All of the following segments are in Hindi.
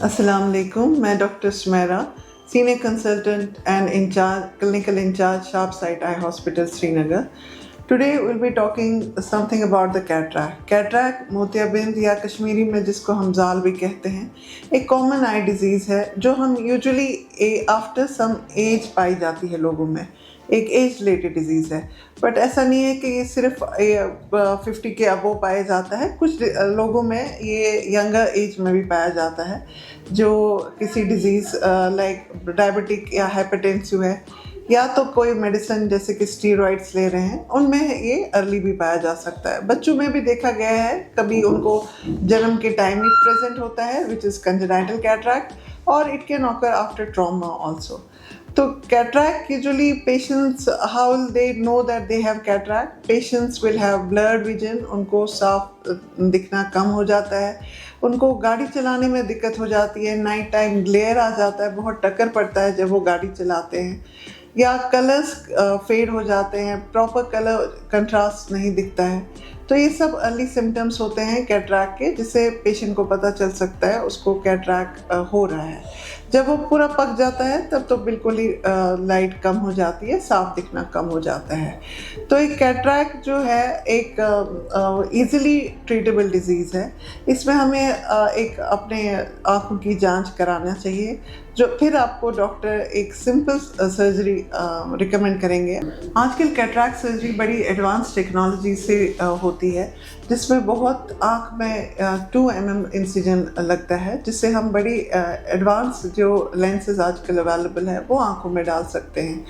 अस्सलाम वालेकुम, मैं doctor Sumera, senior consultant and in charge clinical in charge Sharp Sight Eye Hospital Srinagar. Today will be talking something about the cataract. Cataract मोतियाबिंद या कश्मीरी में जिसको हम जाल भी कहते हैं, एक कॉमन आई डिजीज़ है जो हम यूजुअली आफ्टर सम एज पाई जाती है लोगों में. एक एज रिलेटेड डिजीज़ है, बट ऐसा नहीं है कि ये सिर्फ 50 के अबव पाया जाता है. कुछ लोगों में ये यंगर एज में भी पाया जाता है जो किसी डिजीज़ लाइक डायबिटिक या हाइपरटेंसिव है या तो कोई मेडिसिन जैसे कि स्टीरॉइड्स ले रहे हैं, उनमें ये अर्ली भी पाया जा सकता है. बच्चों में भी देखा गया है, कभी उनको जन्म के टाइम ही प्रेजेंट होता है विच इज़ कंजेनाइटल कैटरैक्ट, और it can occur after trauma also. तो cataract usually patients, how will they know that they have cataract? Patients will have blurred vision, उनको साफ दिखना कम हो जाता है, उनको गाड़ी चलाने में दिक्कत हो जाती है, नाइट टाइम ग्लेयर आ जाता है, बहुत टक्कर पड़ता है जब वो गाड़ी चलाते हैं, या कलर्स फेड हो जाते हैं, प्रॉपर कलर कंट्रास्ट नहीं दिखता है. तो ये सब अर्ली सिम्टम्स होते हैं कैटरैक्ट के, जिससे पेशेंट को पता चल सकता है उसको कैटरैक्ट हो रहा है. जब वो पूरा पक जाता है तब तो बिल्कुल ही लाइट कम हो जाती है, साफ दिखना कम हो जाता है. तो एक कैटरैक्ट जो है एक ईज़िली ट्रीटेबल डिज़ीज़ है. इसमें हमें एक अपने आँखों की जांच कराना चाहिए, जो फिर आपको डॉक्टर एक सिंपल सर्जरी रिकमेंड करेंगे. आजकल कैटरैक्ट सर्जरी बड़ी एडवांस टेक्नोलॉजी से होती है, जिसमें बहुत आँख में 2 mm इंसिजन लगता है, जिससे हम बड़ी एडवांस जो लेंसेज आजकल अवेलेबल है वो आँखों में डाल सकते हैं.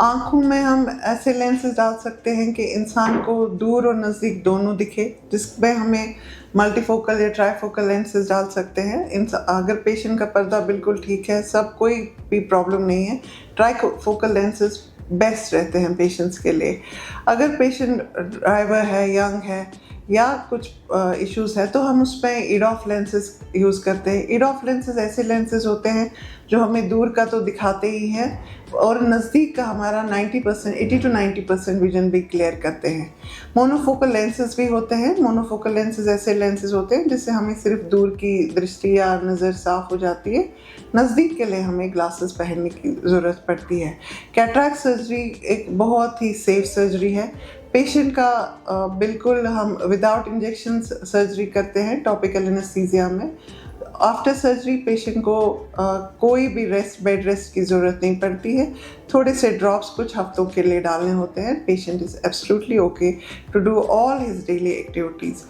आँखों में हम ऐसे लेंसेज डाल सकते हैं कि इंसान को दूर और नज़दीक दोनों दिखे, जिसमें हमें मल्टीफोकल या ट्राईफोकल लेंसेज डाल सकते हैं. अगर पेशेंट का पर्दा बिल्कुल ठीक है, सब कोई भी प्रॉब्लम नहीं है, ट्राईफोकल लेंसेज बेस्ट रहते हैं पेशेंट्स के लिए. अगर पेशेंट ड्राइवर है, यंग है या कुछ इश्यूज़ है, तो हम उसमें ईडॉफ लेंसेज यूज़ करते हैं. ईडॉफ लेंसेज ऐसे लेंसेज होते हैं जो हमें दूर का तो दिखाते ही हैं और नज़दीक का हमारा 90% 80 to 90% विजन भी क्लियर करते हैं. मोनोफोकल लेंसेज भी होते हैं. मोनोफोकल लेंसेज ऐसे लेंसेज होते हैं जिससे हमें सिर्फ दूर की दृष्टि या नज़र साफ हो जाती है, नज़दीक के लिए हमें ग्लासेस पहनने की ज़रूरत पड़ती है. कैटरैक्ट सर्जरी एक बहुत ही सेफ सर्जरी है. पेशेंट का बिल्कुल हम विदाउट इंजेक्शन सर्जरी करते हैं टॉपिकल एनेस्थीसिया में. आफ्टर सर्जरी पेशेंट को कोई भी बेड रेस्ट की ज़रूरत नहीं पड़ती है. थोड़े से ड्रॉप्स कुछ हफ्तों के लिए डालने होते हैं. Patient is absolutely okay to do all his daily activities.